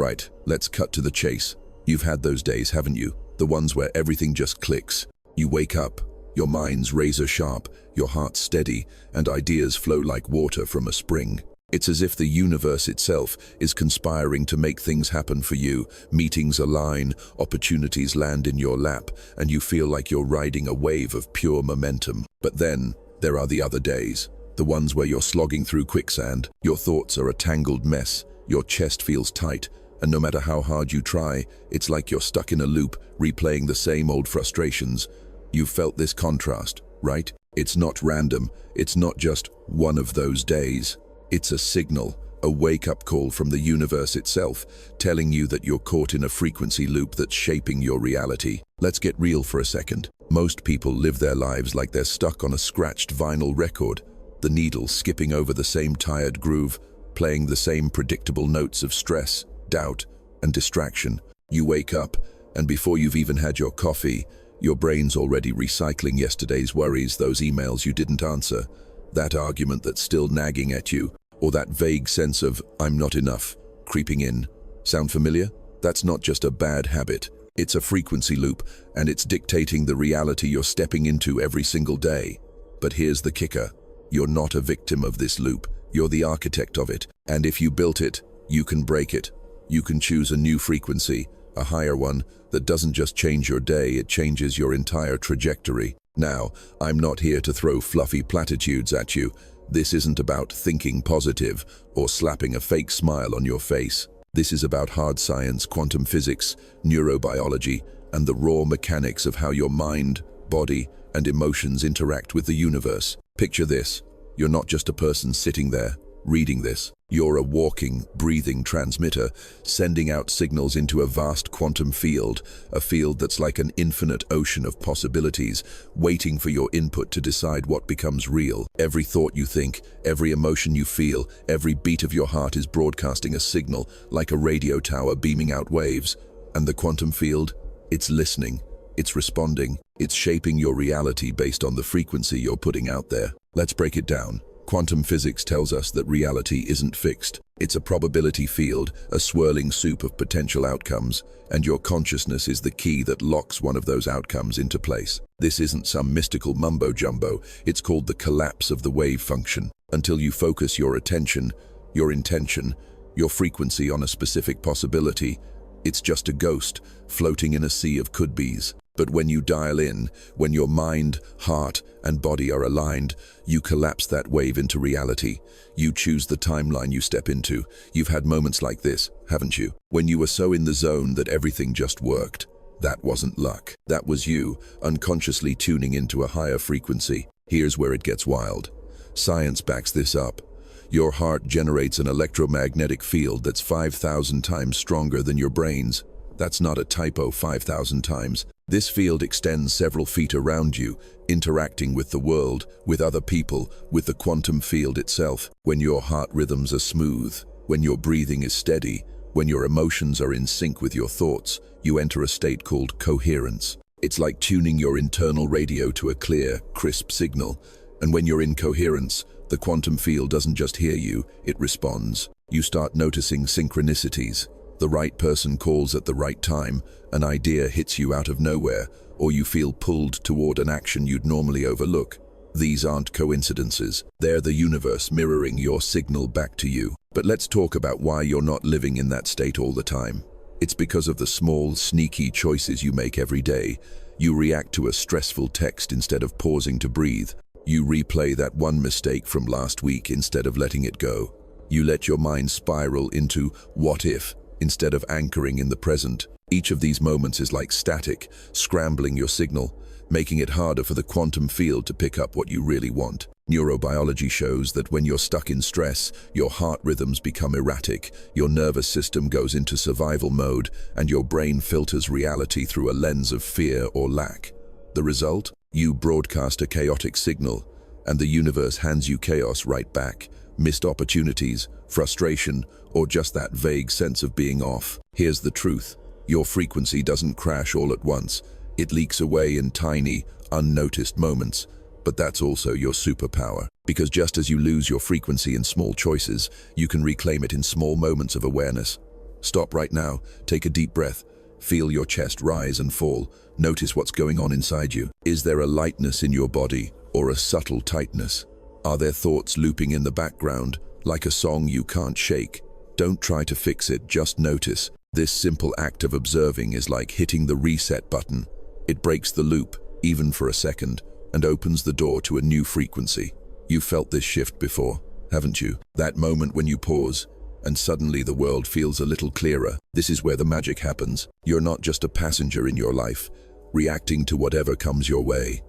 Alright, let's cut to the chase. You've had those days, haven't you? The ones where everything just clicks. You wake up, your mind's razor sharp, your heart steady, and ideas flow like water from a spring. It's as if the universe itself is conspiring to make things happen for you. Meetings align, opportunities land in your lap, and you feel like you're riding a wave of pure momentum. But then, there are the other days. The ones where you're slogging through quicksand, your thoughts are a tangled mess, your chest feels tight, and no matter how hard you try, it's like you're stuck in a loop, replaying the same old frustrations. You've felt this contrast, right? It's not random, it's not just one of those days. It's a signal, a wake-up call from the universe itself, telling you that you're caught in a frequency loop that's shaping your reality. Let's get real for a second. Most people live their lives like they're stuck on a scratched vinyl record, the needle skipping over the same tired groove, playing the same predictable notes of stress, doubt, and distraction. You wake up, and before you've even had your coffee, your brain's already recycling yesterday's worries, those emails you didn't answer, that argument that's still nagging at you, or that vague sense of, I'm not enough, creeping in. Sound familiar? That's not just a bad habit. It's a frequency loop, and it's dictating the reality you're stepping into every single day. But here's the kicker. You're not a victim of this loop. You're the architect of it. And if you built it, you can break it. You can choose a new frequency, a higher one, that doesn't just change your day, it changes your entire trajectory. Now, I'm not here to throw fluffy platitudes at you. This isn't about thinking positive or slapping a fake smile on your face. This is about hard science, quantum physics, neurobiology, and the raw mechanics of how your mind, body, and emotions interact with the universe. Picture this. You're not just a person sitting there, reading this. You're a walking, breathing transmitter, sending out signals into a vast quantum field, a field that's like an infinite ocean of possibilities, waiting for your input to decide what becomes real. Every thought you think, every emotion you feel, every beat of your heart is broadcasting a signal, like a radio tower beaming out waves. And the quantum field? It's listening, it's responding, it's shaping your reality based on the frequency you're putting out there. Let's break it down. Quantum physics tells us that reality isn't fixed. It's a probability field, a swirling soup of potential outcomes, and your consciousness is the key that locks one of those outcomes into place. This isn't some mystical mumbo-jumbo, it's called the collapse of the wave function. Until you focus your attention, your intention, your frequency on a specific possibility, it's just a ghost floating in a sea of could-bes. But when you dial in, when your mind, heart, and body are aligned, you collapse that wave into reality. You choose the timeline you step into. You've had moments like this, haven't you? When you were so in the zone that everything just worked. That wasn't luck. That was you, unconsciously tuning into a higher frequency. Here's where it gets wild. Science backs this up. Your heart generates an electromagnetic field that's 5,000 times stronger than your brain's. That's not a typo, 5,000 times. This field extends several feet around you, interacting with the world, with other people, with the quantum field itself. When your heart rhythms are smooth, when your breathing is steady, when your emotions are in sync with your thoughts, you enter a state called coherence. It's like tuning your internal radio to a clear, crisp signal. And when you're in coherence, the quantum field doesn't just hear you, it responds. You start noticing synchronicities. The right person calls at the right time, an idea hits you out of nowhere, or you feel pulled toward an action you'd normally overlook. These aren't coincidences. They're the universe mirroring your signal back to you. But let's talk about why you're not living in that state all the time. It's because of the small, sneaky choices you make every day. You react to a stressful text instead of pausing to breathe. You replay that one mistake from last week instead of letting it go. You let your mind spiral into what if, instead of anchoring in the present. Each of these moments is like static, scrambling your signal, making it harder for the quantum field to pick up what you really want. Neurobiology shows that when you're stuck in stress, your heart rhythms become erratic, your nervous system goes into survival mode, and your brain filters reality through a lens of fear or lack. The result? You broadcast a chaotic signal, and the universe hands you chaos right back. Missed opportunities, frustration, or just that vague sense of being off. Here's the truth. Your frequency doesn't crash all at once. It leaks away in tiny, unnoticed moments. But that's also your superpower. Because just as you lose your frequency in small choices, you can reclaim it in small moments of awareness. Stop right now, take a deep breath. Feel your chest rise and fall. Notice what's going on inside you. Is there a lightness in your body or a subtle tightness? Are there thoughts looping in the background, like a song you can't shake? Don't try to fix it, just notice. This simple act of observing is like hitting the reset button. It breaks the loop, even for a second, and opens the door to a new frequency. You've felt this shift before, haven't you? That moment when you pause, and suddenly the world feels a little clearer. This is where the magic happens. You're not just a passenger in your life, reacting to whatever comes your way.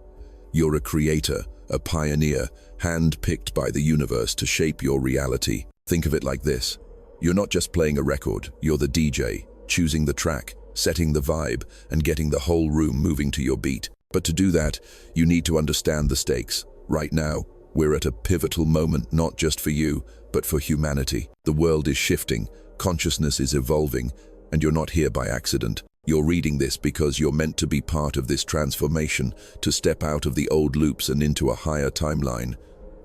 You're a creator, a pioneer, hand-picked by the universe to shape your reality. Think of it like this. You're not just playing a record, you're the DJ, choosing the track, setting the vibe, and getting the whole room moving to your beat. But to do that, you need to understand the stakes. Right now, we're at a pivotal moment, not just for you, but for humanity. The world is shifting, consciousness is evolving, and you're not here by accident. You're reading this because you're meant to be part of this transformation, to step out of the old loops and into a higher timeline.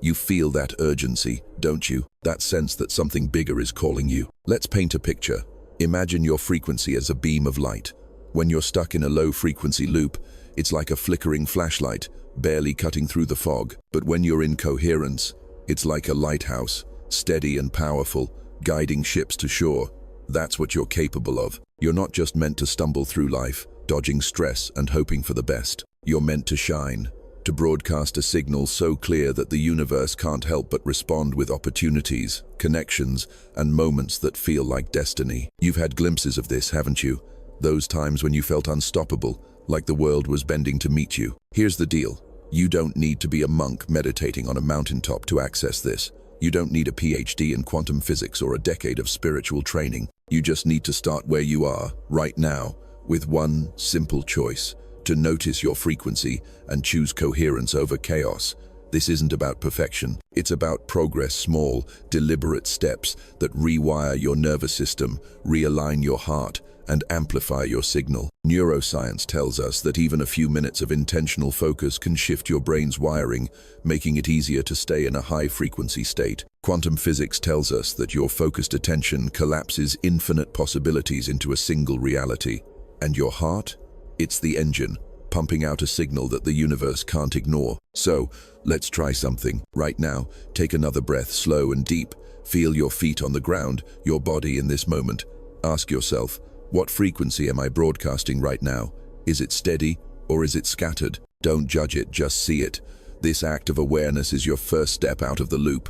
You feel that urgency, don't you? That sense that something bigger is calling you. Let's paint a picture. Imagine your frequency as a beam of light. When you're stuck in a low-frequency loop, it's like a flickering flashlight, barely cutting through the fog. But when you're in coherence, it's like a lighthouse, steady and powerful, guiding ships to shore. That's what you're capable of. You're not just meant to stumble through life, dodging stress and hoping for the best. You're meant to shine, to broadcast a signal so clear that the universe can't help but respond with opportunities, connections, and moments that feel like destiny. You've had glimpses of this, haven't you? Those times when you felt unstoppable, like the world was bending to meet you. Here's the deal. You don't need to be a monk meditating on a mountaintop to access this. You don't need a PhD in quantum physics or a decade of spiritual training. You just need to start where you are, right now, with one simple choice: to notice your frequency and choose coherence over chaos. This isn't about perfection. It's about progress, small, deliberate steps that rewire your nervous system, realign your heart, and amplify your signal. Neuroscience tells us that even a few minutes of intentional focus can shift your brain's wiring, making it easier to stay in a high-frequency state. Quantum physics tells us that your focused attention collapses infinite possibilities into a single reality. And your heart? It's the engine, pumping out a signal that the universe can't ignore. So, let's try something. Right now, take another breath, slow and deep. Feel your feet on the ground, your body in this moment. Ask yourself, what frequency am I broadcasting right now? Is it steady or is it scattered? Don't judge it, just see it. This act of awareness is your first step out of the loop.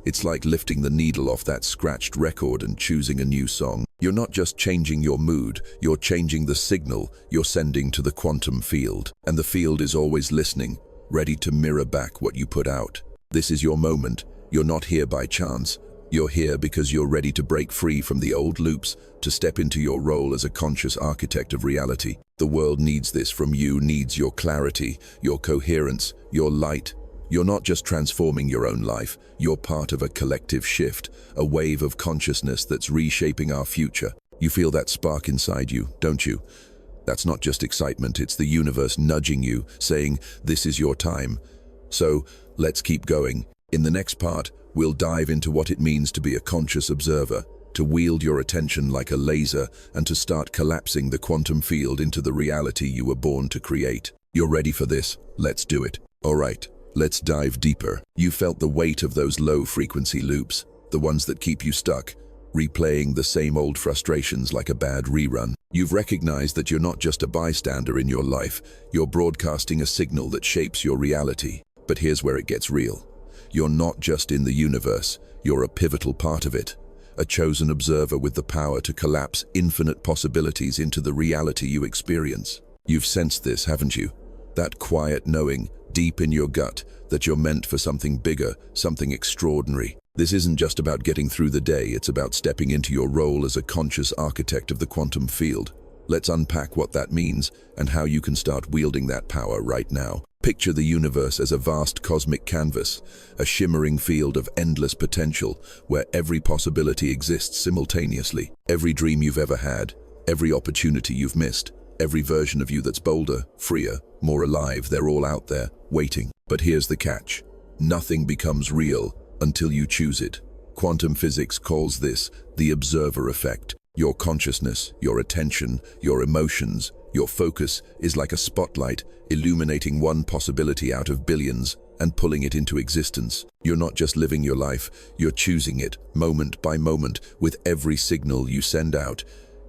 It's like lifting the needle off that scratched record and choosing a new song. You're not just changing your mood, you're changing the signal you're sending to the quantum field. And the field is always listening, ready to mirror back what you put out. This is your moment. You're not here by chance. You're here because you're ready to break free from the old loops, to step into your role as a conscious architect of reality. The world needs this from you, needs your clarity, your coherence, your light. You're not just transforming your own life, you're part of a collective shift, a wave of consciousness that's reshaping our future. You feel that spark inside you, don't you? That's not just excitement, it's the universe nudging you, saying, this is your time. So, let's keep going. In the next part, we'll dive into what it means to be a conscious observer, to wield your attention like a laser, and to start collapsing the quantum field into the reality you were born to create. You're ready for this? Let's do it. All right, let's dive deeper. You felt the weight of those low-frequency loops, the ones that keep you stuck, replaying the same old frustrations like a bad rerun. You've recognized that you're not just a bystander in your life, you're broadcasting a signal that shapes your reality. But here's where it gets real. You're not just in the universe, you're a pivotal part of it. A chosen observer with the power to collapse infinite possibilities into the reality you experience. You've sensed this, haven't you? That quiet knowing, deep in your gut, that you're meant for something bigger, something extraordinary. This isn't just about getting through the day, it's about stepping into your role as a conscious architect of the quantum field. Let's unpack what that means and how you can start wielding that power right now. Picture the universe as a vast cosmic canvas, a shimmering field of endless potential where every possibility exists simultaneously. Every dream you've ever had, every opportunity you've missed, every version of you that's bolder, freer, more alive, they're all out there, waiting. But here's the catch. Nothing becomes real until you choose it. Quantum physics calls this the observer effect. Your consciousness, your attention, your emotions, your focus is like a spotlight, illuminating one possibility out of billions and pulling it into existence. You're not just living your life, you're choosing it, moment by moment, with every signal you send out.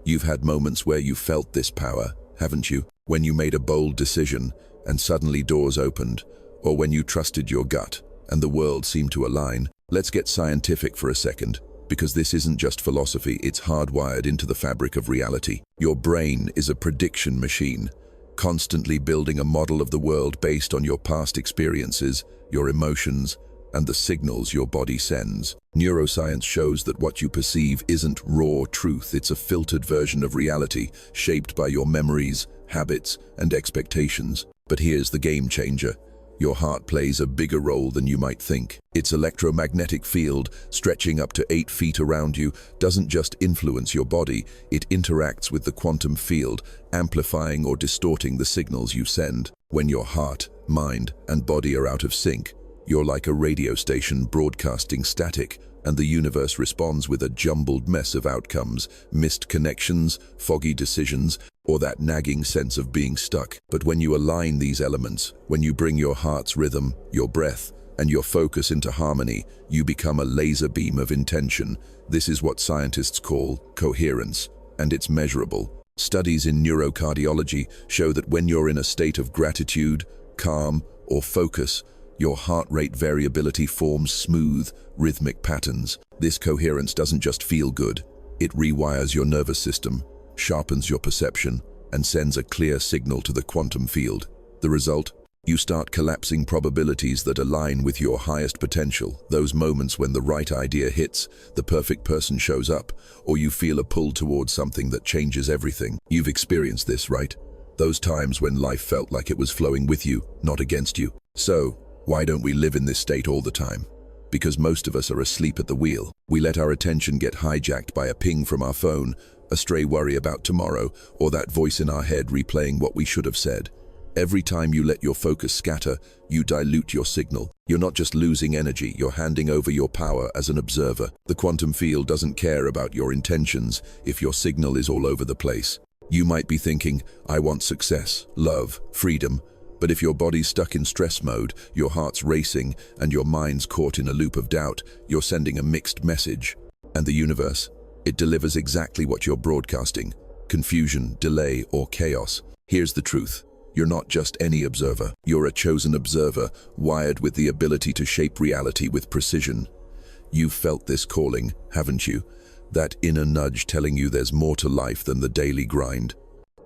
You've had moments where you felt this power, haven't you? When you made a bold decision and suddenly doors opened, or when you trusted your gut and the world seemed to align. Let's get scientific for a second, because this isn't just philosophy, it's hardwired into the fabric of reality. Your brain is a prediction machine, constantly building a model of the world based on your past experiences, your emotions, and the signals your body sends. Neuroscience shows that what you perceive isn't raw truth, it's a filtered version of reality, shaped by your memories, habits, and expectations. But here's the game changer. Your heart plays a bigger role than you might think. Its electromagnetic field, stretching up to 8 feet around you, doesn't just influence your body, it interacts with the quantum field, amplifying or distorting the signals you send. When your heart, mind, and body are out of sync, you're like a radio station broadcasting static, and the universe responds with a jumbled mess of outcomes, missed connections, foggy decisions, or that nagging sense of being stuck. But when you align these elements, when you bring your heart's rhythm, your breath, and your focus into harmony, you become a laser beam of intention. This is what scientists call coherence, and it's measurable. Studies in neurocardiology show that when you're in a state of gratitude, calm, or focus, your heart rate variability forms smooth, rhythmic patterns. This coherence doesn't just feel good, it rewires your nervous system, sharpens your perception, and sends a clear signal to the quantum field. The result? You start collapsing probabilities that align with your highest potential, those moments when the right idea hits, the perfect person shows up, or you feel a pull towards something that changes everything. You've experienced this, right? Those times when life felt like it was flowing with you, not against you. So, why don't we live in this state all the time? Because most of us are asleep at the wheel. We let our attention get hijacked by a ping from our phone, a stray worry about tomorrow, or that voice in our head replaying what we should have said. Every time you let your focus scatter, you dilute your signal. You're not just losing energy, you're handing over your power as an observer. The quantum field doesn't care about your intentions if your signal is all over the place. You might be thinking, I want success, love, freedom. But if your body's stuck in stress mode, your heart's racing, and your mind's caught in a loop of doubt, you're sending a mixed message. And the universe, it delivers exactly what you're broadcasting: confusion, delay, or chaos. Here's the truth. You're not just any observer. You're a chosen observer, wired with the ability to shape reality with precision. You've felt this calling, haven't you? That inner nudge telling you there's more to life than the daily grind.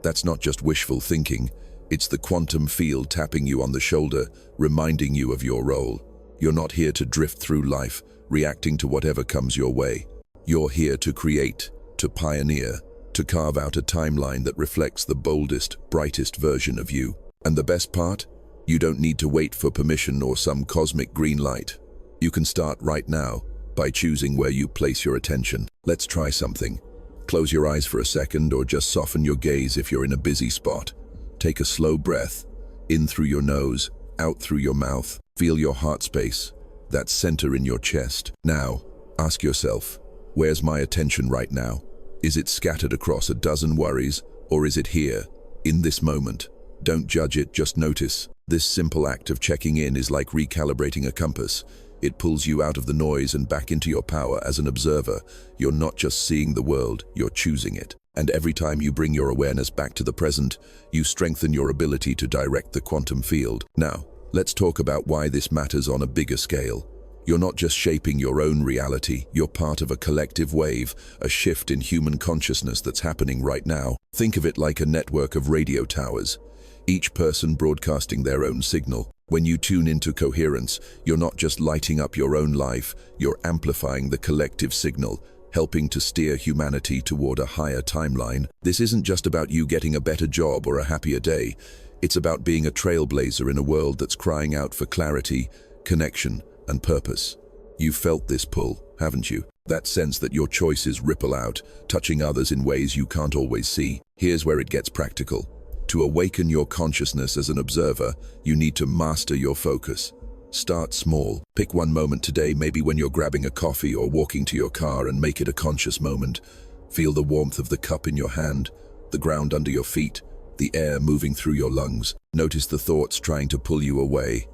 That's not just wishful thinking. It's the quantum field tapping you on the shoulder, reminding you of your role. You're not here to drift through life, reacting to whatever comes your way. You're here to create, to pioneer, to carve out a timeline that reflects the boldest, brightest version of you. And the best part? You don't need to wait for permission or some cosmic green light. You can start right now by choosing where you place your attention. Let's try something. Close your eyes for a second, or just soften your gaze if you're in a busy spot. Take a slow breath, in through your nose, out through your mouth. Feel your heart space, that center in your chest. Now, ask yourself, where's my attention right now? Is it scattered across a dozen worries, or is it here, in this moment? Don't judge it, just notice. This simple act of checking in is like recalibrating a compass. It pulls you out of the noise and back into your power as an observer. You're not just seeing the world, you're choosing it. And every time you bring your awareness back to the present, you strengthen your ability to direct the quantum field. Now, let's talk about why this matters on a bigger scale. You're not just shaping your own reality, you're part of a collective wave, a shift in human consciousness that's happening right now. Think of it like a network of radio towers, each person broadcasting their own signal. When you tune into coherence, you're not just lighting up your own life, you're amplifying the collective signal, helping to steer humanity toward a higher timeline. This isn't just about you getting a better job or a happier day. It's about being a trailblazer in a world that's crying out for clarity, connection, and purpose. You've felt this pull, haven't you? That sense that your choices ripple out, touching others in ways you can't always see. Here's where it gets practical. To awaken your consciousness as an observer, you need to master your focus. Start small. Pick one moment today, maybe when you're grabbing a coffee or walking to your car, and make it a conscious moment. Feel the warmth of the cup in your hand, the ground under your feet, the air moving through your lungs. Notice the thoughts trying to pull you away,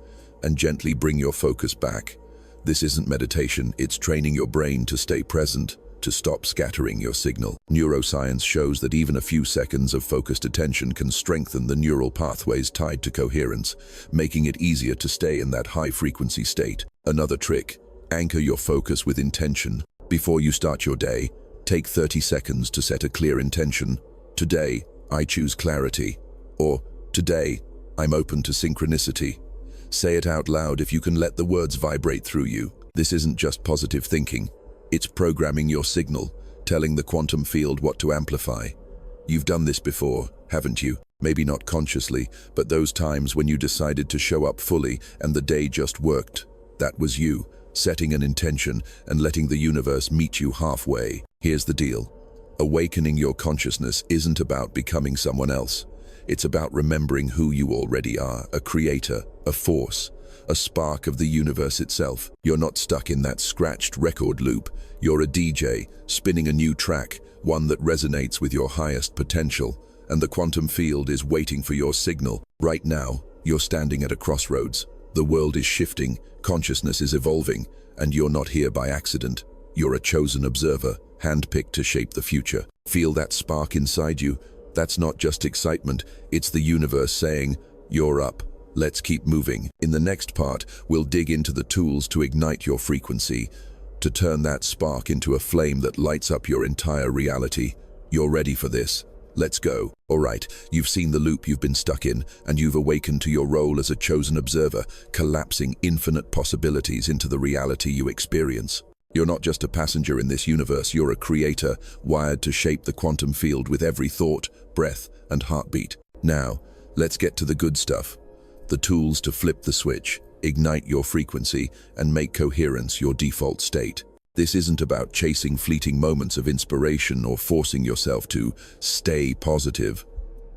and gently bring your focus back. This isn't meditation, it's training your brain to stay present, to stop scattering your signal. Neuroscience shows that even a few seconds of focused attention can strengthen the neural pathways tied to coherence, making it easier to stay in that high-frequency state. Another trick: anchor your focus with intention. Before you start your day, take 30 seconds to set a clear intention. Today, I choose clarity. Or, today, I'm open to synchronicity. Say it out loud if you can let the words vibrate through you. This isn't just positive thinking. It's programming your signal, telling the quantum field what to amplify. You've done this before, haven't you? Maybe not consciously, but those times when you decided to show up fully and the day just worked. That was you, setting an intention and letting the universe meet you halfway. Here's the deal. Awakening your consciousness isn't about becoming someone else. It's about remembering who you already are, a creator, a force, a spark of the universe itself. You're not stuck in that scratched record loop. You're a DJ, spinning a new track, one that resonates with your highest potential, and the quantum field is waiting for your signal. Right now, you're standing at a crossroads. The world is shifting, consciousness is evolving, and you're not here by accident. You're a chosen observer, handpicked to shape the future. Feel that spark inside you? That's not just excitement, it's the universe saying, "You're up. Let's keep moving." In the next part, we'll dig into the tools to ignite your frequency, to turn that spark into a flame that lights up your entire reality. You're ready for this? Let's go. Alright, you've seen the loop you've been stuck in, and you've awakened to your role as a chosen observer, collapsing infinite possibilities into the reality you experience. You're not just a passenger in this universe, you're a creator, wired to shape the quantum field with every thought, breath, and heartbeat. Now, let's get to the good stuff. The tools to flip the switch, ignite your frequency, and make coherence your default state. This isn't about chasing fleeting moments of inspiration or forcing yourself to stay positive.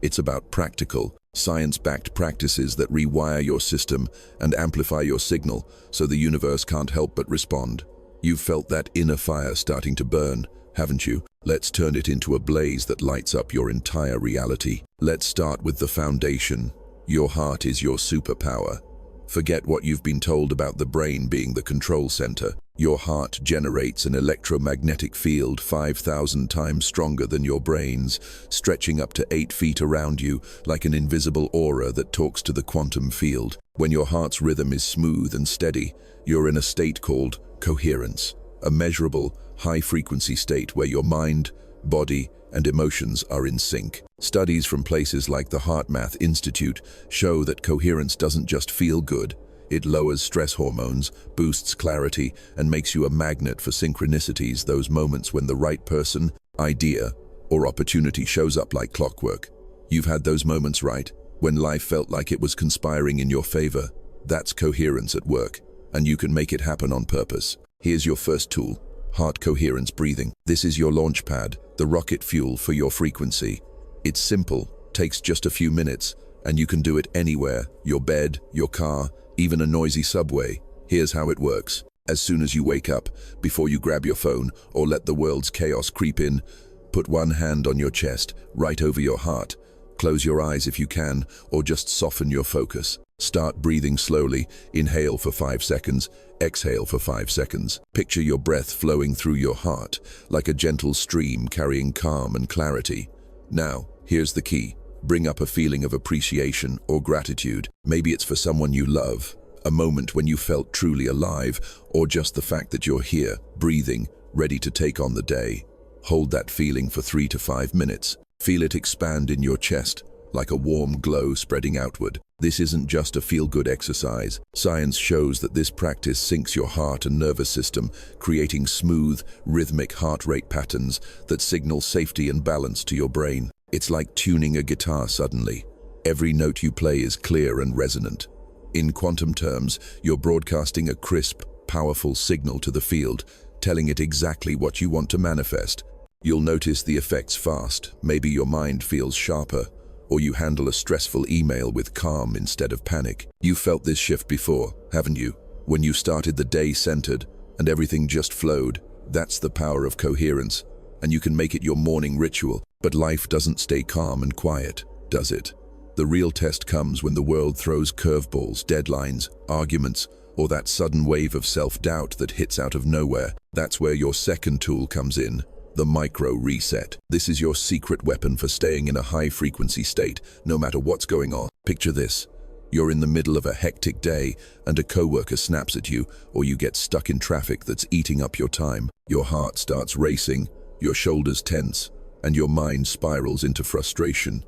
It's about practical, science-backed practices that rewire your system and amplify your signal so the universe can't help but respond. You've felt that inner fire starting to burn, haven't you? Let's turn it into a blaze that lights up your entire reality. Let's start with the foundation. Your heart is your superpower. Forget what you've been told about the brain being the control center. Your heart generates an electromagnetic field 5,000 times stronger than your brain's, stretching up to 8 feet around you like an invisible aura that talks to the quantum field. When your heart's rhythm is smooth and steady, you're in a state called coherence, a measurable, high-frequency state where your mind, body, and emotions are in sync. Studies from places like the HeartMath Institute show that coherence doesn't just feel good, it lowers stress hormones, boosts clarity, and makes you a magnet for synchronicities, those moments when the right person, idea, or opportunity shows up like clockwork. You've had those moments, right? When life felt like it was conspiring in your favor. That's coherence at work, and you can make it happen on purpose. Here's your first tool: heart coherence breathing. This is your launch pad, the rocket fuel for your frequency. It's simple, takes just a few minutes, and you can do it anywhere: your bed, your car, even a noisy subway. Here's how it works. As soon as you wake up, before you grab your phone or let the world's chaos creep in, put one hand on your chest, right over your heart. Close your eyes if you can, or just soften your focus. Start breathing slowly. Inhale for 5 seconds, exhale for 5 seconds. Picture your breath flowing through your heart, like a gentle stream carrying calm and clarity. Now, here's the key. Bring up a feeling of appreciation or gratitude. Maybe it's for someone you love, a moment when you felt truly alive, or just the fact that you're here, breathing, ready to take on the day. Hold that feeling for 3 to 5 minutes. Feel it expand in your chest, like a warm glow spreading outward. This isn't just a feel-good exercise. Science shows that this practice syncs your heart and nervous system, creating smooth, rhythmic heart rate patterns that signal safety and balance to your brain. It's like tuning a guitar suddenly. Every note you play is clear and resonant. In quantum terms, you're broadcasting a crisp, powerful signal to the field, telling it exactly what you want to manifest. You'll notice the effects fast. Maybe your mind feels sharper, or you handle a stressful email with calm instead of panic. You've felt this shift before, haven't you? When you started the day centered and everything just flowed. That's the power of coherence. and you can make it your morning ritual. But life doesn't stay calm and quiet, does it? The real test comes when the world throws curveballs, deadlines, arguments, or that sudden wave of self-doubt that hits out of nowhere. That's where your second tool comes in, the micro reset. This is your secret weapon for staying in a high-frequency state, no matter what's going on. Picture this. You're in the middle of a hectic day, and a coworker snaps at you, or you get stuck in traffic that's eating up your time. Your heart starts racing, your shoulders tense, and your mind spirals into frustration.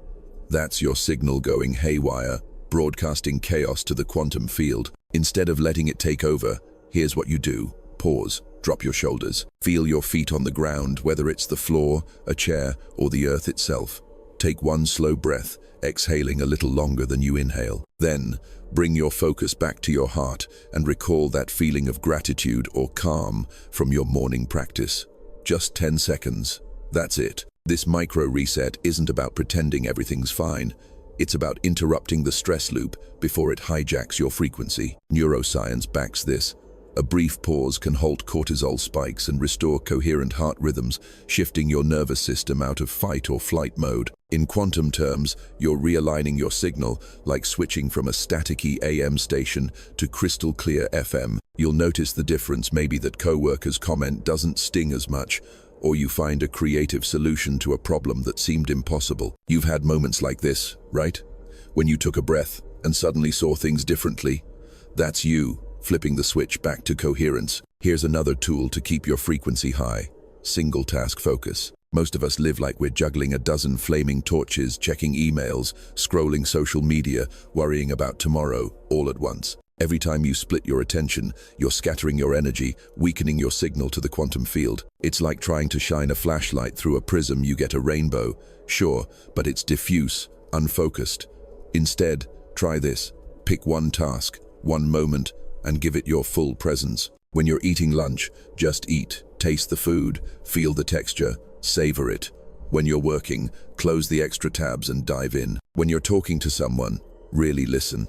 That's your signal going haywire, broadcasting chaos to the quantum field. Instead of letting it take over, here's what you do. Pause, drop your shoulders, feel your feet on the ground, whether it's the floor, a chair, or the earth itself. Take one slow breath, exhaling a little longer than you inhale. Then, bring your focus back to your heart and recall that feeling of gratitude or calm from your morning practice. Just 10 seconds. That's it. This micro reset isn't about pretending everything's fine. It's about interrupting the stress loop before it hijacks your frequency. Neuroscience backs this. A brief pause can halt cortisol spikes and restore coherent heart rhythms, shifting your nervous system out of fight or flight mode. In quantum terms, you're realigning your signal, like switching from a staticky AM station to crystal clear FM. You'll notice the difference, maybe that coworkers' comment doesn't sting as much, or you find a creative solution to a problem that seemed impossible. You've had moments like this, right? When you took a breath and suddenly saw things differently. That's you, flipping the switch back to coherence. Here's another tool to keep your frequency high. Single task focus. Most of us live like we're juggling a dozen flaming torches, checking emails, scrolling social media, worrying about tomorrow, all at once. Every time you split your attention, you're scattering your energy, weakening your signal to the quantum field. It's like trying to shine a flashlight through a prism. You get a rainbow, sure, but it's diffuse, unfocused. Instead, try this. Pick one task, one moment, and give it your full presence. When you're eating lunch, just eat, taste the food, feel the texture, savor it. When you're working, close the extra tabs and dive in. When you're talking to someone, really listen,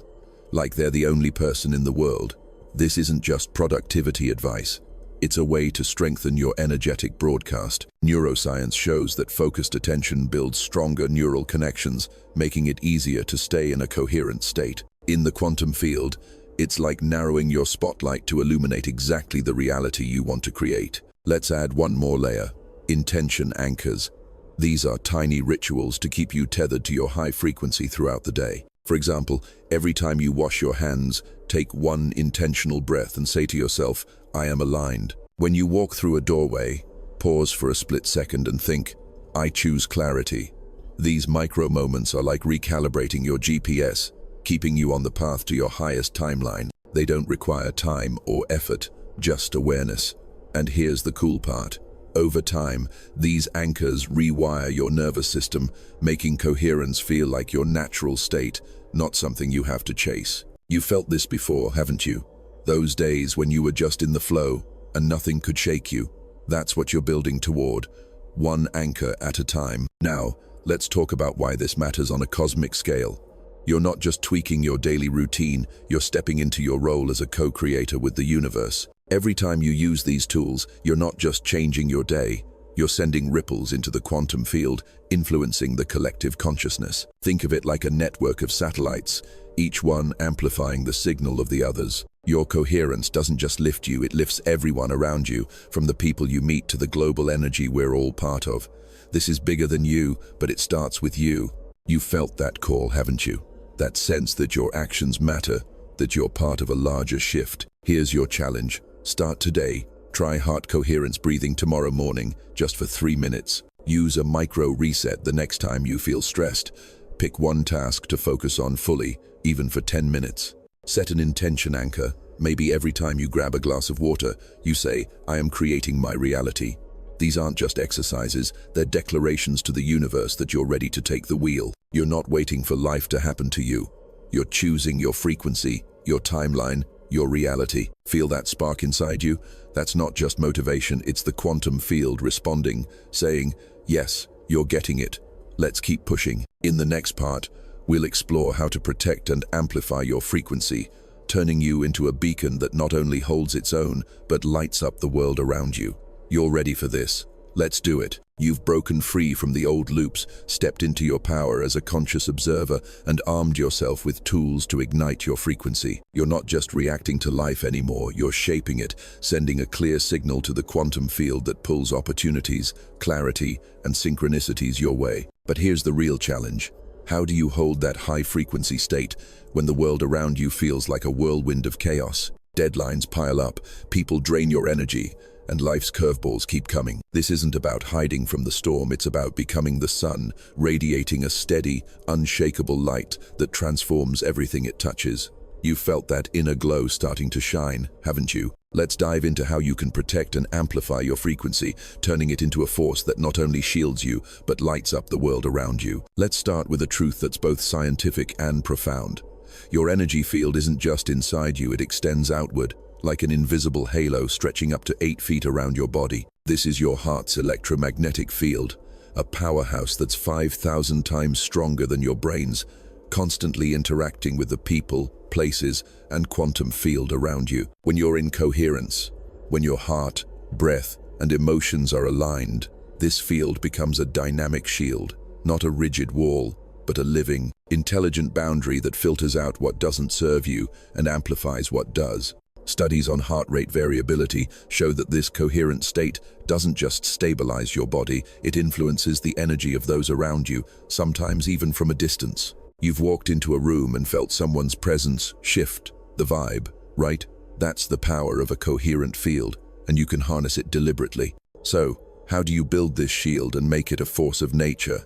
like they're the only person in the world. This isn't just productivity advice. It's a way to strengthen your energetic broadcast. Neuroscience shows that focused attention builds stronger neural connections, making it easier to stay in a coherent state. In the quantum field, it's like narrowing your spotlight to illuminate exactly the reality you want to create. Let's add one more layer: intention anchors. These are tiny rituals to keep you tethered to your high frequency throughout the day. For example, every time you wash your hands, take one intentional breath and say to yourself, "I am aligned." When you walk through a doorway, pause for a split second and think, "I choose clarity." These micro moments are like recalibrating your GPS, keeping you on the path to your highest timeline. They don't require time or effort, just awareness. And here's the cool part. Over time, these anchors rewire your nervous system, making coherence feel like your natural state, not something you have to chase. You felt this before, haven't you? Those days when you were just in the flow and nothing could shake you. That's what you're building toward, one anchor at a time. Now, let's talk about why this matters on a cosmic scale. You're not just tweaking your daily routine, you're stepping into your role as a co-creator with the universe. Every time you use these tools, you're not just changing your day, you're sending ripples into the quantum field, influencing the collective consciousness. Think of it like a network of satellites, each one amplifying the signal of the others. Your coherence doesn't just lift you, it lifts everyone around you, from the people you meet to the global energy we're all part of. This is bigger than you, but it starts with you. You've felt that call, haven't you? That sense that your actions matter, that you're part of a larger shift. Here's your challenge. Start today. Try heart coherence breathing tomorrow morning, just for 3 minutes. Use a micro reset the next time you feel stressed. Pick one task to focus on fully, even for 10 minutes. Set an intention anchor. Maybe every time you grab a glass of water, you say, "I am creating my reality." These aren't just exercises, they're declarations to the universe that you're ready to take the wheel. You're not waiting for life to happen to you. You're choosing your frequency, your timeline, your reality. Feel that spark inside you? That's not just motivation, it's the quantum field responding, saying, "Yes, you're getting it. Let's keep pushing." In the next part, we'll explore how to protect and amplify your frequency, turning you into a beacon that not only holds its own, but lights up the world around you. You're ready for this. Let's do it. You've broken free from the old loops, stepped into your power as a conscious observer, and armed yourself with tools to ignite your frequency. You're not just reacting to life anymore, you're shaping it, sending a clear signal to the quantum field that pulls opportunities, clarity, and synchronicities your way. But here's the real challenge. How do you hold that high-frequency state when the world around you feels like a whirlwind of chaos? Deadlines pile up, people drain your energy, and life's curveballs keep coming. This isn't about hiding from the storm, it's about becoming the sun, radiating a steady, unshakable light that transforms everything it touches. You've felt that inner glow starting to shine, haven't you? Let's dive into how you can protect and amplify your frequency, turning it into a force that not only shields you, but lights up the world around you. Let's start with a truth that's both scientific and profound. Your energy field isn't just inside you, it extends outward, like an invisible halo stretching up to 8 feet around your body. This is your heart's electromagnetic field, a powerhouse that's 5,000 times stronger than your brain's, constantly interacting with the people, places, and quantum field around you. When you're in coherence, when your heart, breath, and emotions are aligned, this field becomes a dynamic shield, not a rigid wall, but a living, intelligent boundary that filters out what doesn't serve you and amplifies what does. Studies on heart rate variability show that this coherent state doesn't just stabilize your body, it influences the energy of those around you, sometimes even from a distance. You've walked into a room and felt someone's presence shift the vibe, right? That's the power of a coherent field, and you can harness it deliberately. So, how do you build this shield and make it a force of nature?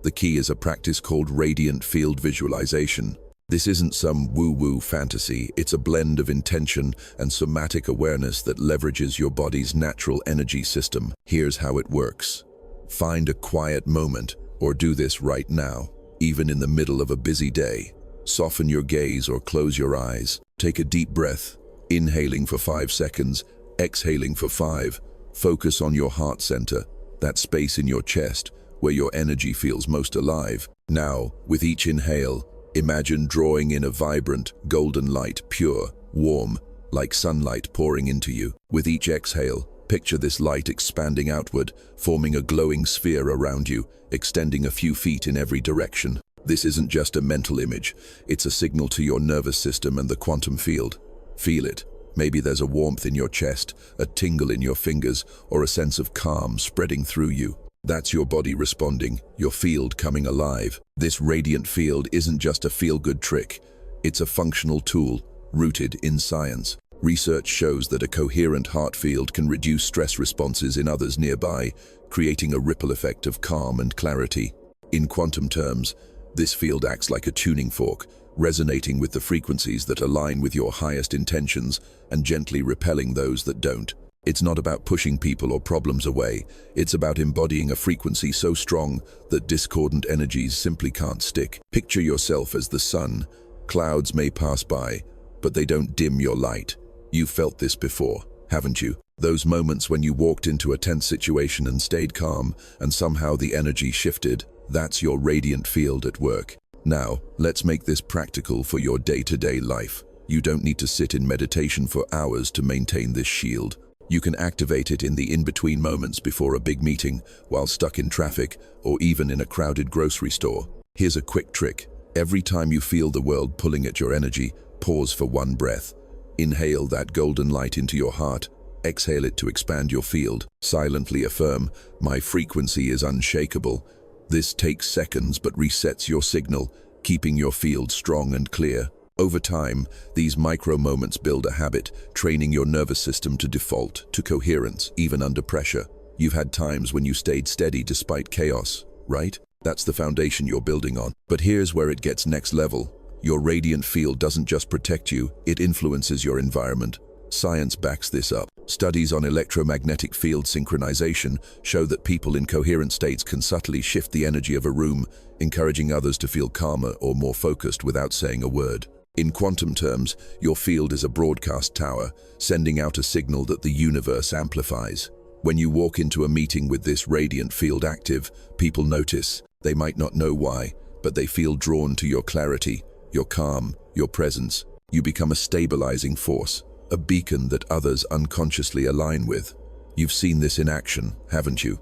The key is a practice called radiant field visualization. This isn't some woo-woo fantasy, it's a blend of intention and somatic awareness that leverages your body's natural energy system. Here's how it works. Find a quiet moment, or do this right now, even in the middle of a busy day. Soften your gaze or close your eyes. Take a deep breath, inhaling for 5 seconds, exhaling for 5. Focus on your heart center, that space in your chest where your energy feels most alive. Now, with each inhale, imagine drawing in a vibrant, golden light, pure, warm, like sunlight pouring into you. With each exhale, picture this light expanding outward, forming a glowing sphere around you, extending a few feet in every direction. This isn't just a mental image, it's a signal to your nervous system and the quantum field. Feel it. Maybe there's a warmth in your chest, a tingle in your fingers, or a sense of calm spreading through you. That's your body responding, your field coming alive. This radiant field isn't just a feel-good trick. It's a functional tool, rooted in science. Research shows that a coherent heart field can reduce stress responses in others nearby, creating a ripple effect of calm and clarity. In quantum terms, this field acts like a tuning fork, resonating with the frequencies that align with your highest intentions and gently repelling those that don't. It's not about pushing people or problems away, it's about embodying a frequency so strong that discordant energies simply can't stick. Picture yourself as the sun. Clouds may pass by, but they don't dim your light. You've felt this before, haven't you? Those moments when you walked into a tense situation and stayed calm, and somehow the energy shifted, that's your radiant field at work. Now, let's make this practical for your day-to-day life. You don't need to sit in meditation for hours to maintain this shield. You can activate it in the in-between moments before a big meeting, while stuck in traffic, or even in a crowded grocery store. Here's a quick trick. Every time you feel the world pulling at your energy, pause for one breath. Inhale that golden light into your heart. Exhale it to expand your field. Silently affirm, "My frequency is unshakable." This takes seconds but resets your signal, keeping your field strong and clear. Over time, these micro moments build a habit, training your nervous system to default to coherence, even under pressure. You've had times when you stayed steady despite chaos, right? That's the foundation you're building on. But here's where it gets next level. Your radiant field doesn't just protect you, it influences your environment. Science backs this up. Studies on electromagnetic field synchronization show that people in coherent states can subtly shift the energy of a room, encouraging others to feel calmer or more focused without saying a word. In quantum terms, your field is a broadcast tower, sending out a signal that the universe amplifies. When you walk into a meeting with this radiant field active, people notice. They might not know why, but they feel drawn to your clarity, your calm, your presence. You become a stabilizing force, a beacon that others unconsciously align with. You've seen this in action, haven't you?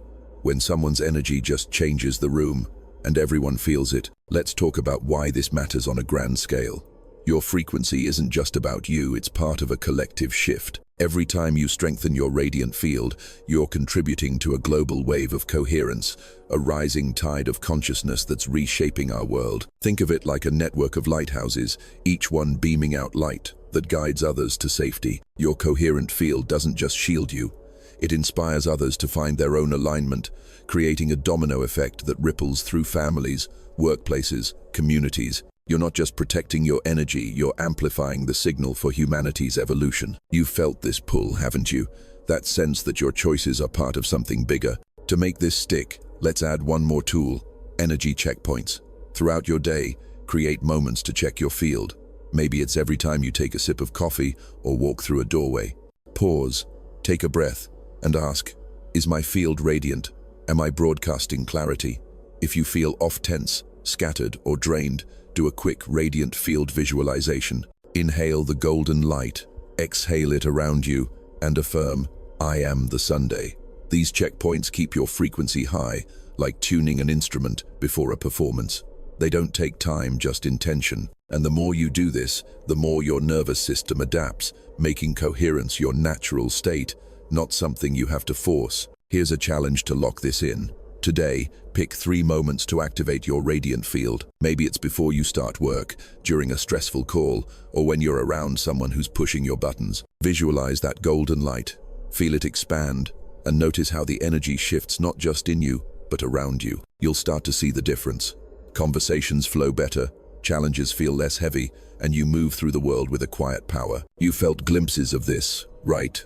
when someone's energy just changes the room, and everyone feels it. Let's talk about why this matters on a grand scale. Your frequency isn't just about you, it's part of a collective shift. Every time you strengthen your radiant field, you're contributing to a global wave of coherence, a rising tide of consciousness that's reshaping our world. Think of it like a network of lighthouses, each one beaming out light that guides others to safety. Your coherent field doesn't just shield you, it inspires others to find their own alignment, creating a domino effect that ripples through families, workplaces, communities. You're not just protecting your energy, you're amplifying the signal for humanity's evolution. You've felt this pull, haven't you? That sense that your choices are part of something bigger. To make this stick, let's add one more tool: energy checkpoints. Throughout your day, create moments to check your field. Maybe it's every time you take a sip of coffee or walk through a doorway. Pause, take a breath, and ask, is my field radiant? Am I broadcasting clarity? If you feel off, tense, scattered, or drained, do a quick radiant field visualization. Inhale the golden light, exhale it around you, and affirm, I am the Sunday. These checkpoints keep your frequency high, like tuning an instrument before a performance. They don't take time, just intention. And the more you do this, the more your nervous system adapts, making coherence your natural state, not something you have to force. Here's a challenge to lock this in. Today, pick 3 moments to activate your radiant field. Maybe it's before you start work, during a stressful call, or when you're around someone who's pushing your buttons. Visualize that golden light, feel it expand, and notice how the energy shifts not just in you, but around you. You'll start to see the difference. Conversations flow better, challenges feel less heavy, and you move through the world with a quiet power. You felt glimpses of this, right?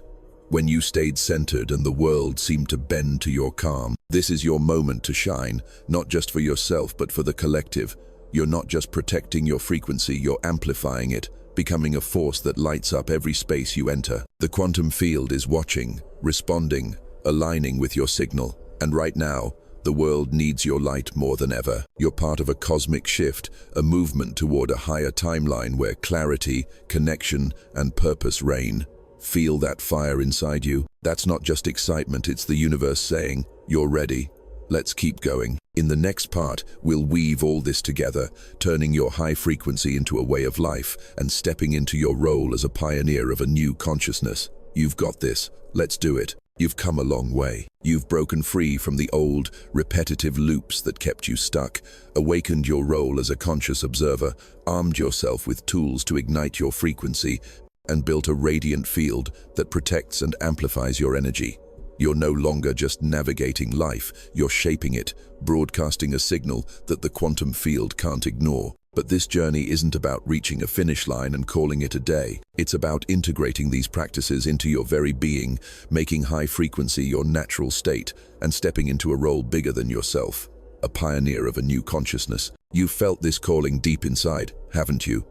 When you stayed centered and the world seemed to bend to your calm. This is your moment to shine, not just for yourself, but for the collective. You're not just protecting your frequency, you're amplifying it, becoming a force that lights up every space you enter. The quantum field is watching, responding, aligning with your signal. And right now, the world needs your light more than ever. You're part of a cosmic shift, a movement toward a higher timeline where clarity, connection, and purpose reign. Feel that fire inside you? That's not just excitement, it's the universe saying, you're ready. Let's keep going. In the next part, we'll weave all this together, turning your high frequency into a way of life and stepping into your role as a pioneer of a new consciousness. You've got this. Let's do it. You've come a long way. You've broken free from the old, repetitive loops that kept you stuck, awakened your role as a conscious observer, armed yourself with tools to ignite your frequency, and built a radiant field that protects and amplifies your energy. You're no longer just navigating life, you're shaping it, broadcasting a signal that the quantum field can't ignore. But this journey isn't about reaching a finish line and calling it a day. It's about integrating these practices into your very being, making high frequency your natural state, and stepping into a role bigger than yourself, a pioneer of a new consciousness. You've felt this calling deep inside, haven't you?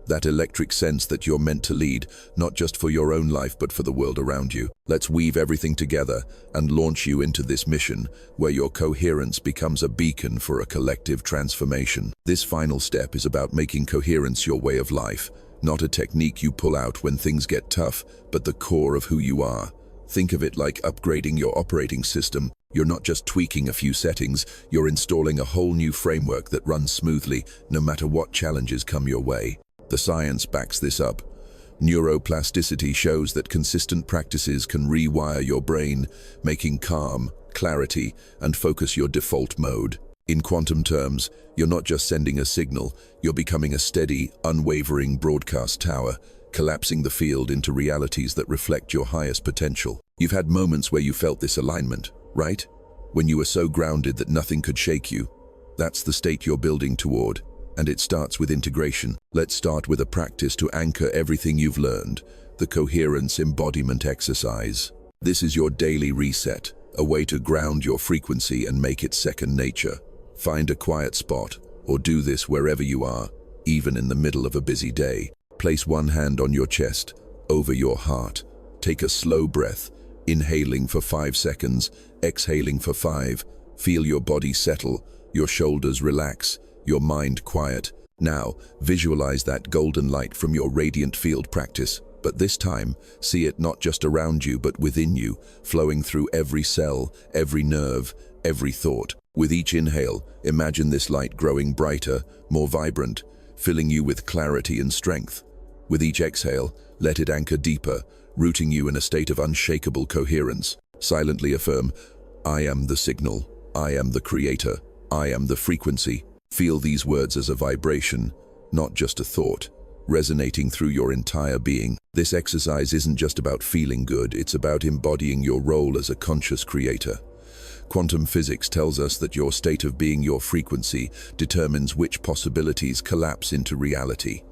That electric sense that you're meant to lead, not just for your own life but for the world around you. Let's weave everything together and launch you into this mission, where your coherence becomes a beacon for a collective transformation. This final step is about making coherence your way of life, not a technique you pull out when things get tough, but the core of who you are. Think of it like upgrading your operating system. You're not just tweaking a few settings, you're installing a whole new framework that runs smoothly, no matter what challenges come your way. The science backs this up. Neuroplasticity shows that consistent practices can rewire your brain, making calm, clarity, and focus your default mode. In quantum terms, you're not just sending a signal, you're becoming a steady, unwavering broadcast tower, collapsing the field into realities that reflect your highest potential. You've had moments where you felt this alignment, right? When you were so grounded that nothing could shake you. That's the state you're building toward. And it starts with integration. Let's start with a practice to anchor everything you've learned, the coherence embodiment exercise. This is your daily reset, a way to ground your frequency and make it second nature. Find a quiet spot, or do this wherever you are, even in the middle of a busy day. Place one hand on your chest, over your heart. Take a slow breath, inhaling for 5 seconds, exhaling for 5. Feel your body settle, your shoulders relax, your mind quiet. Now, visualize that golden light from your radiant field practice, but this time, see it not just around you but within you, flowing through every cell, every nerve, every thought. With each inhale, imagine this light growing brighter, more vibrant, filling you with clarity and strength. With each exhale, let it anchor deeper, rooting you in a state of unshakable coherence. Silently affirm, I am the signal, I am the creator, I am the frequency. Feel these words as a vibration, not just a thought, resonating through your entire being. This exercise isn't just about feeling good, it's about embodying your role as a conscious creator. Quantum physics tells us that your state of being, your frequency, determines which possibilities collapse into reality.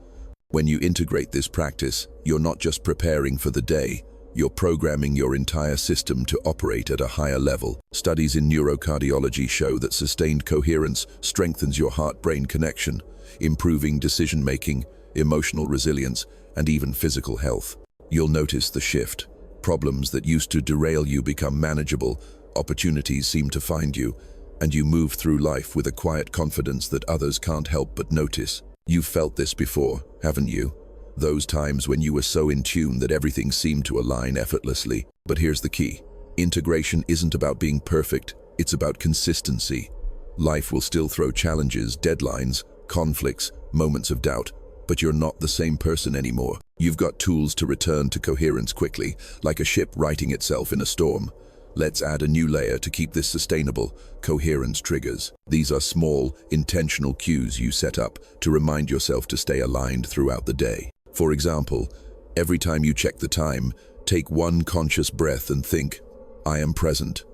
When you integrate this practice, you're not just preparing for the day, you're programming your entire system to operate at a higher level. Studies in neurocardiology show that sustained coherence strengthens your heart-brain connection, improving decision-making, emotional resilience, and even physical health. You'll notice the shift. Problems that used to derail you become manageable, opportunities seem to find you, and you move through life with a quiet confidence that others can't help but notice. You've felt this before, haven't you? Those times when you were so in tune that everything seemed to align effortlessly. But here's the key. Integration isn't about being perfect, it's about consistency. Life will still throw challenges, deadlines, conflicts, moments of doubt, but you're not the same person anymore. You've got tools to return to coherence quickly, like a ship righting itself in a storm. Let's add a new layer to keep this sustainable: coherence triggers. These are small, intentional cues you set up to remind yourself to stay aligned throughout the day. For example, every time you check the time, take one conscious breath and think, I am present.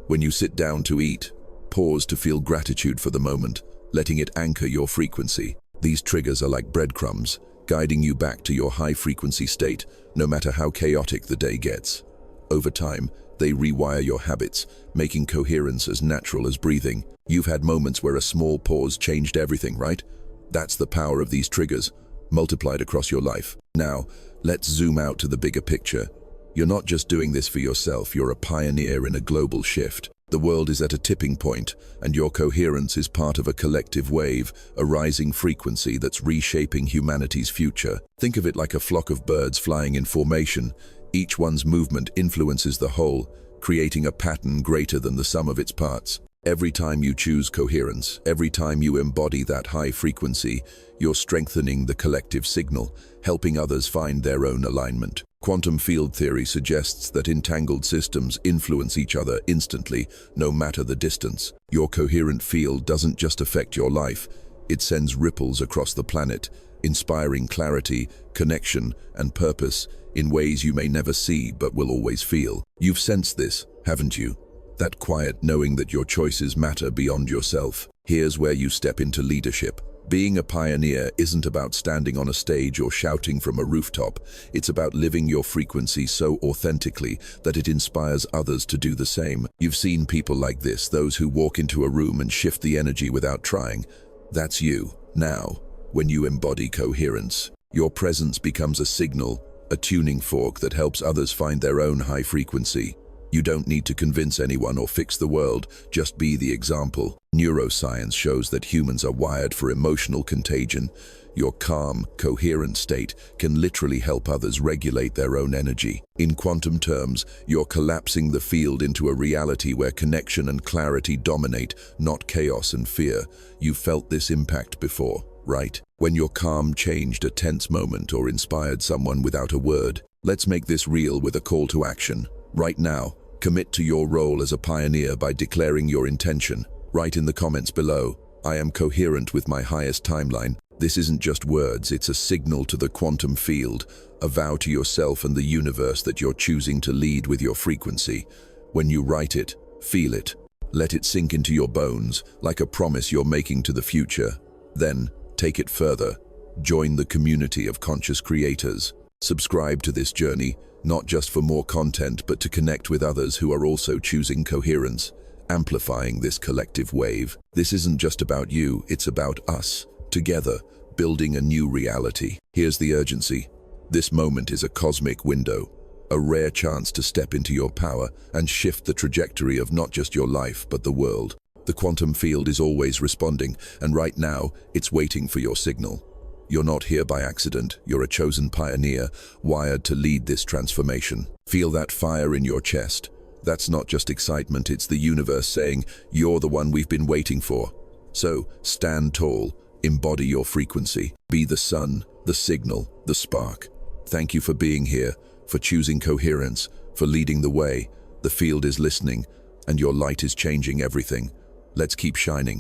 When you sit down to eat, pause to feel gratitude for the moment, letting it anchor your frequency. These triggers are like breadcrumbs, guiding you back to your high-frequency state, no matter how chaotic the day gets. Over time, they rewire your habits, making coherence as natural as breathing. You've had moments where a small pause changed everything, right? That's the power of these triggers, multiplied across your life. Now, let's zoom out to the bigger picture. You're not just doing this for yourself, you're a pioneer in a global shift. The world is at a tipping point, and your coherence is part of a collective wave, a rising frequency that's reshaping humanity's future. Think of it like a flock of birds flying in formation. Each one's movement influences the whole, creating a pattern greater than the sum of its parts. Every time you choose coherence, every time you embody that high frequency, you're strengthening the collective signal, helping others find their own alignment. Quantum field theory suggests that entangled systems influence each other instantly, no matter the distance. Your coherent field doesn't just affect your life, it sends ripples across the planet, inspiring clarity, connection, and purpose in ways you may never see but will always feel. You've sensed this, haven't you? That quiet knowing that your choices matter beyond yourself. Here's where you step into leadership. Being a pioneer isn't about standing on a stage or shouting from a rooftop. It's about living your frequency so authentically that it inspires others to do the same. You've seen people like this, those who walk into a room and shift the energy without trying. That's you. Now, when you embody coherence, your presence becomes a signal, a tuning fork that helps others find their own high frequency. You don't need to convince anyone or fix the world, just be the example. Neuroscience shows that humans are wired for emotional contagion. Your calm, coherent state can literally help others regulate their own energy. In quantum terms, you're collapsing the field into a reality where connection and clarity dominate, not chaos and fear. You've felt this impact before, right? When your calm changed a tense moment or inspired someone without a word. Let's make this real with a call to action. Right now, commit to your role as a pioneer by declaring your intention. Write in the comments below, I am coherent with my highest timeline. This isn't just words, it's a signal to the quantum field, a vow to yourself and the universe that you're choosing to lead with your frequency. When you write it, feel it. Let it sink into your bones, like a promise you're making to the future. Then, take it further. Join the community of conscious creators. Subscribe to this journey, not just for more content, but to connect with others who are also choosing coherence, amplifying this collective wave. This isn't just about you, it's about us, together, building a new reality. Here's the urgency. This moment is a cosmic window, a rare chance to step into your power and shift the trajectory of not just your life, but the world. The quantum field is always responding, and right now, it's waiting for your signal. You're not here by accident, you're a chosen pioneer, wired to lead this transformation. Feel that fire in your chest. That's not just excitement, it's the universe saying, you're the one we've been waiting for. So, stand tall, embody your frequency, be the sun, the signal, the spark. Thank you for being here, for choosing coherence, for leading the way. The field is listening, and your light is changing everything. Let's keep shining.